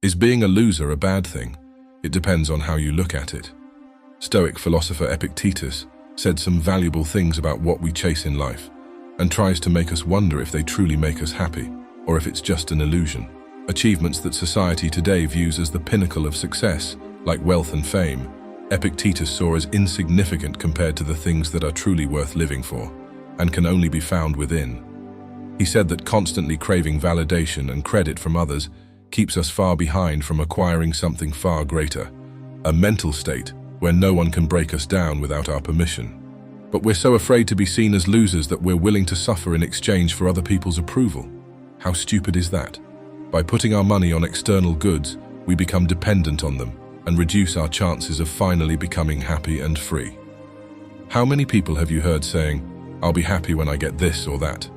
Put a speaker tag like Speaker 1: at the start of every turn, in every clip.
Speaker 1: Is being a loser a bad thing? It depends on how you look at it. Stoic philosopher Epictetus said some valuable things about what we chase in life, and tries to make us wonder if they truly make us happy, or if it's just an illusion. Achievements that society today views as the pinnacle of success, like wealth and fame, Epictetus saw as insignificant compared to the things that are truly worth living for, and can only be found within. He said that constantly craving validation and credit from others keeps us far behind from acquiring something far greater, a mental state where no one can break us down without our permission. But we're so afraid to be seen as losers that we're willing to suffer in exchange for other people's approval. How stupid is that? By putting our money on external goods, we become dependent on them and reduce our chances of finally becoming happy and free. How many people have you heard saying, "I'll be happy when I get this or that"?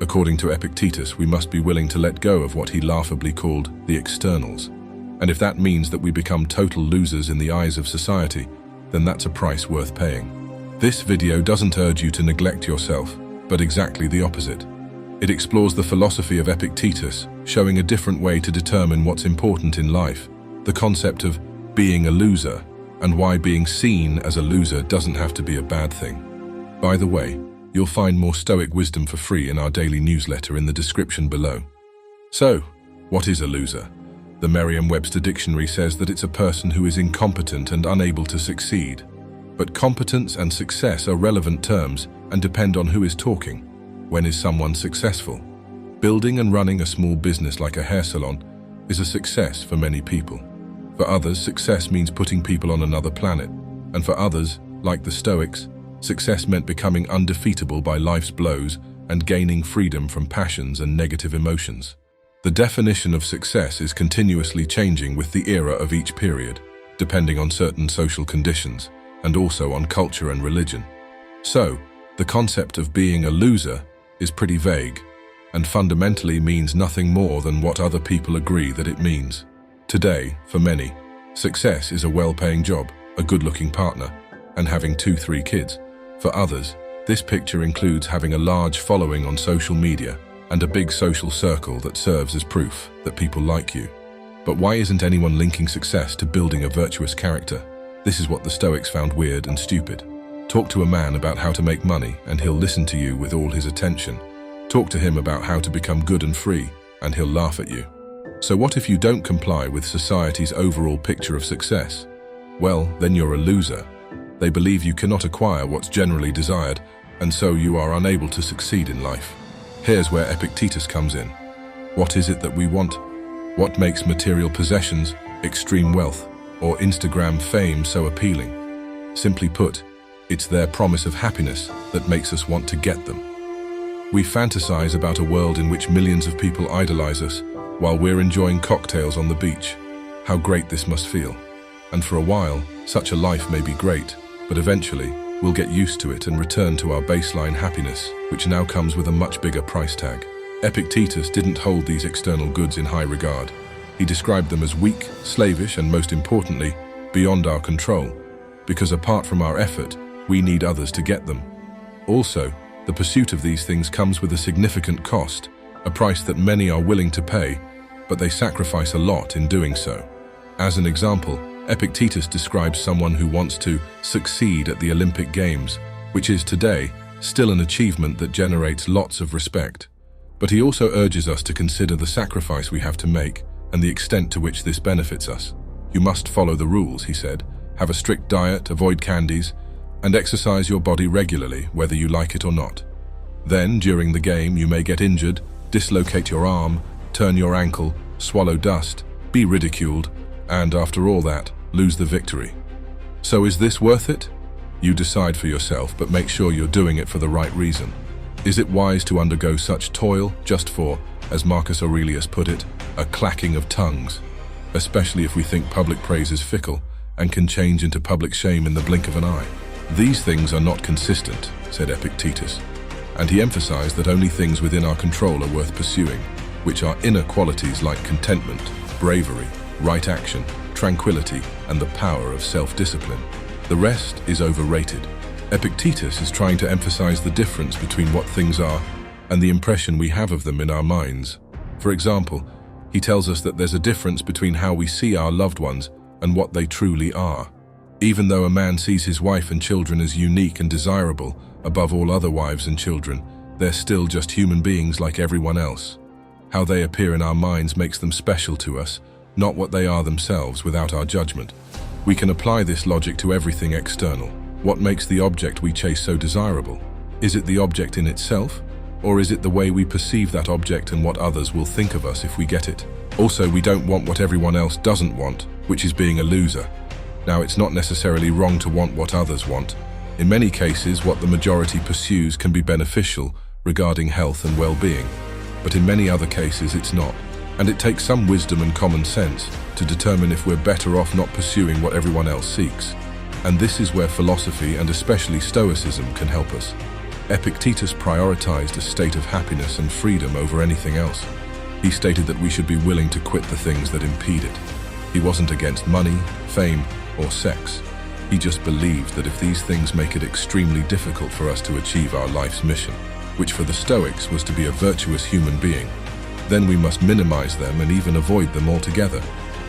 Speaker 1: According to Epictetus, we must be willing to let go of what he laughably called the externals. And if that means that we become total losers in the eyes of society, then that's a price worth paying. This video doesn't urge you to neglect yourself, but exactly the opposite. It explores the philosophy of Epictetus, showing a different way to determine what's important in life, the concept of being a loser, and why being seen as a loser doesn't have to be a bad thing. By the way, you'll find more Stoic wisdom for free in our daily newsletter in the description below. So, what is a loser? The Merriam-Webster dictionary says that it's a person who is incompetent and unable to succeed. But competence and success are relevant terms and depend on who is talking. When is someone successful? Building and running a small business like a hair salon is a success for many people. For others, success means putting people on another planet. And for others, like the Stoics, success meant becoming undefeatable by life's blows and gaining freedom from passions and negative emotions. The definition of success is continuously changing with the era of each period, depending on certain social conditions, and also on culture and religion. So, the concept of being a loser is pretty vague, and fundamentally means nothing more than what other people agree that it means. Today, for many, success is a well-paying job, a good-looking partner, and having 2-3 kids. For others, this picture includes having a large following on social media and a big social circle that serves as proof that people like you. But why isn't anyone linking success to building a virtuous character? This is what the Stoics found weird and stupid. Talk to a man about how to make money and he'll listen to you with all his attention. Talk to him about how to become good and free and he'll laugh at you. So what if you don't comply with society's overall picture of success? Well, then you're a loser. They believe you cannot acquire what's generally desired, and so you are unable to succeed in life. Here's where Epictetus comes in. What is it that we want? What makes material possessions, extreme wealth, or Instagram fame so appealing? Simply put, it's their promise of happiness that makes us want to get them. We fantasize about a world in which millions of people idolize us while we're enjoying cocktails on the beach. How great this must feel. And for a while, such a life may be great, but eventually, we'll get used to it and return to our baseline happiness, which now comes with a much bigger price tag. Epictetus didn't hold these external goods in high regard. He described them as weak, slavish, and most importantly, beyond our control, because apart from our effort, we need others to get them. Also, the pursuit of these things comes with a significant cost, a price that many are willing to pay, but they sacrifice a lot in doing so. As an example, Epictetus describes someone who wants to succeed at the Olympic Games, which is today still an achievement that generates lots of respect. But he also urges us to consider the sacrifice we have to make and the extent to which this benefits us. You must follow the rules, he said. Have a strict diet, avoid candies, and exercise your body regularly, whether you like it or not. Then, during the game, you may get injured, dislocate your arm, turn your ankle, swallow dust, be ridiculed, and after all that, lose the victory. So is this worth it? You decide for yourself, but make sure you're doing it for the right reason. Is it wise to undergo such toil just for, as Marcus Aurelius put it, a clacking of tongues? Especially if we think public praise is fickle and can change into public shame in the blink of an eye. These things are not consistent, said Epictetus, and he emphasized that only things within our control are worth pursuing, which are inner qualities like contentment, bravery, right action, tranquility, and the power of self-discipline. The rest is overrated. Epictetus is trying to emphasize the difference between what things are and the impression we have of them in our minds. For example, He tells us that there's a difference between how we see our loved ones and what they truly are. Even though a man sees his wife and children as unique and desirable above all other wives and children, they're still just human beings like everyone else. How they appear in our minds makes them special to us, not what they are themselves without our judgment. We can apply this logic to everything external. What makes the object we chase so desirable? Is it the object in itself? Or is it the way we perceive that object and what others will think of us if we get it? Also, we don't want what everyone else doesn't want, which is being a loser. Now, it's not necessarily wrong to want what others want. In many cases, what the majority pursues can be beneficial regarding health and well-being. But in many other cases, it's not. And it takes some wisdom and common sense to determine if we're better off not pursuing what everyone else seeks. And this is where philosophy, and especially Stoicism, can help us. Epictetus prioritized a state of happiness and freedom over anything else. He stated that we should be willing to quit the things that impede it. He wasn't against money, fame, or sex. He just believed that if these things make it extremely difficult for us to achieve our life's mission, which for the Stoics was to be a virtuous human being, then we must minimize them and even avoid them altogether.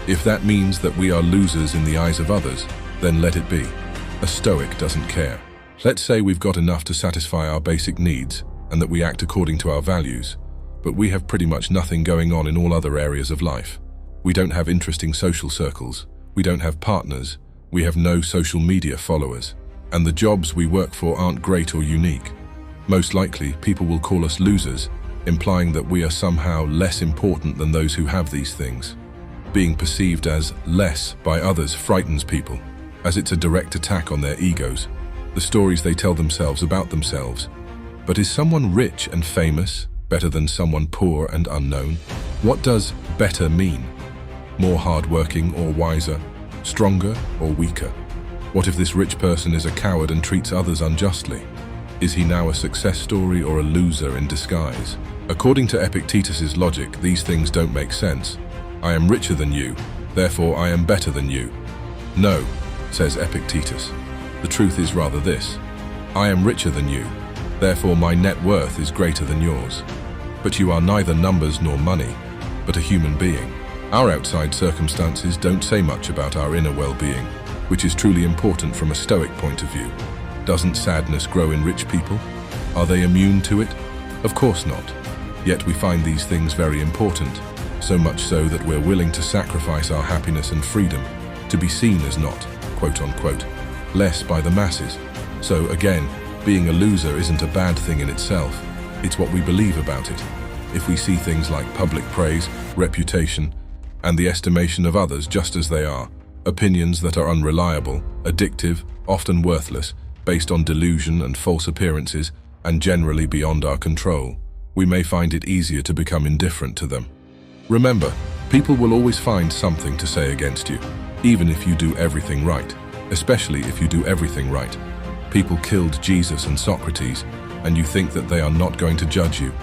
Speaker 1: If that means that we are losers in the eyes of others, then let it be. A Stoic doesn't care. Let's say we've got enough to satisfy our basic needs and that we act according to our values, but we have pretty much nothing going on in all other areas of life. We don't have interesting social circles, we don't have partners, we have no social media followers, and the jobs we work for aren't great or unique. Most likely, people will call us losers, implying that we are somehow less important than those who have these things. Being perceived as less by others frightens people, as it's a direct attack on their egos, the stories they tell themselves about themselves. But is someone rich and famous better than someone poor and unknown? What does better mean? More hardworking or wiser? Stronger or weaker? What if this rich person is a coward and treats others unjustly? Is he now a success story or a loser in disguise? According to Epictetus's logic, these things don't make sense. I am richer than you, therefore I am better than you. No, says Epictetus. The truth is rather this: I am richer than you, therefore my net worth is greater than yours. But you are neither numbers nor money, but a human being. Our outside circumstances don't say much about our inner well-being, which is truly important from a Stoic point of view. Doesn't sadness grow in rich people? Are they immune to it? Of course not. Yet we find these things very important, so much so that we're willing to sacrifice our happiness and freedom to be seen as not, quote-unquote, less by the masses. So again, being a loser isn't a bad thing in itself. It's what we believe about it. If we see things like public praise, reputation, and the estimation of others just as they are, opinions that are unreliable, addictive, often worthless, based on delusion and false appearances, and generally beyond our control, we may find it easier to become indifferent to them. Remember, people will always find something to say against you, even if you do everything right, especially if you do everything right. People killed Jesus and Socrates, and you think that they are not going to judge you.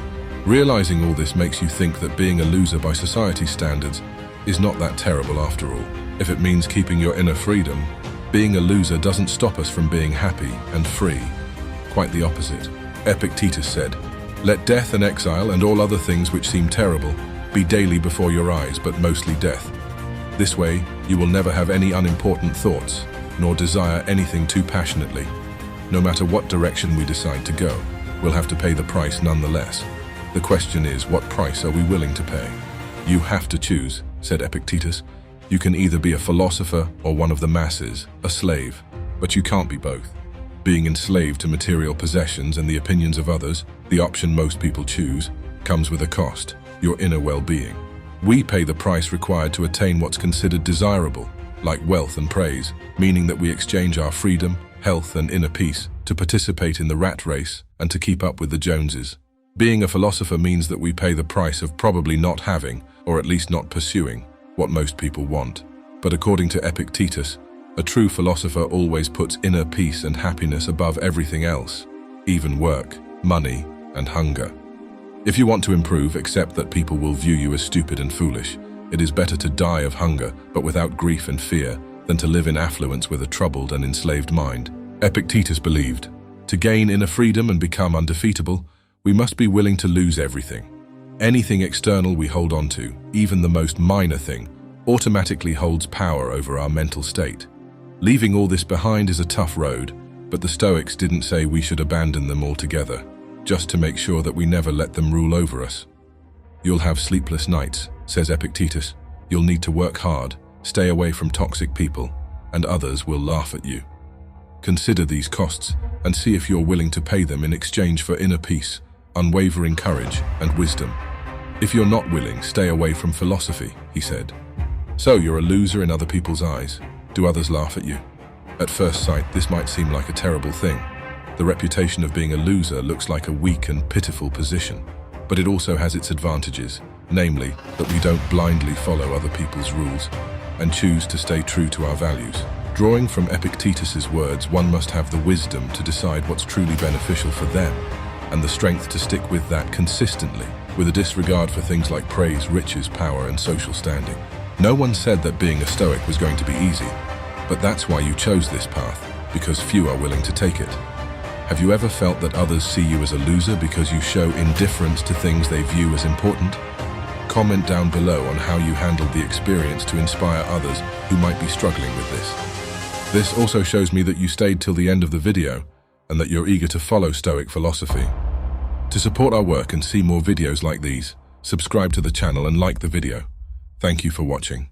Speaker 1: Realizing all this makes you think that being a loser by society standards is not that terrible after all. If it means keeping your inner freedom, being a loser doesn't stop us from being happy and free. Quite the opposite. Epictetus said, "Let death and exile and all other things which seem terrible be daily before your eyes, but mostly death. This way, you will never have any unimportant thoughts, nor desire anything too passionately. No matter what direction we decide to go, we'll have to pay the price nonetheless. The question is, what price are we willing to pay? You have to choose," said Epictetus. "You can either be a philosopher or one of the masses, a slave, but you can't be both. Being enslaved to material possessions and the opinions of others, the option most people choose, comes with a cost, your inner well-being. We pay the price required to attain what's considered desirable, like wealth and praise, meaning that we exchange our freedom, health and inner peace to participate in the rat race and to keep up with the Joneses. Being a philosopher means that we pay the price of probably not having, or at least not pursuing, what most people want. But according to Epictetus, a true philosopher always puts inner peace and happiness above everything else, even work, money, and hunger. If you want to improve, accept that people will view you as stupid and foolish. It is better to die of hunger, but without grief and fear, than to live in affluence with a troubled and enslaved mind. Epictetus believed, to gain inner freedom and become undefeatable, we must be willing to lose everything. Anything external we hold on to, even the most minor thing, automatically holds power over our mental state. Leaving all this behind is a tough road, but the Stoics didn't say we should abandon them altogether, just to make sure that we never let them rule over us. You'll have sleepless nights, says Epictetus. You'll need to work hard, stay away from toxic people, and others will laugh at you. Consider these costs and see if you're willing to pay them in exchange for inner peace, unwavering courage, and wisdom. If you're not willing, stay away from philosophy, he said. So you're a loser in other people's eyes. Do others laugh at you? At first sight, this might seem like a terrible thing. The reputation of being a loser looks like a weak and pitiful position, but it also has its advantages, namely that we don't blindly follow other people's rules and choose to stay true to our values. Drawing from Epictetus's words, one must have the wisdom to decide what's truly beneficial for them and the strength to stick with that consistently, with a disregard for things like praise, riches, power, and social standing. No one said that being a Stoic was going to be easy, but that's why you chose this path, because few are willing to take it. Have you ever felt that others see you as a loser because you show indifference to things they view as important? Comment down below on how you handled the experience to inspire others who might be struggling with this. This also shows me that you stayed till the end of the video and that you're eager to follow Stoic philosophy. To support our work and see more videos like these, subscribe to the channel and like the video. Thank you for watching.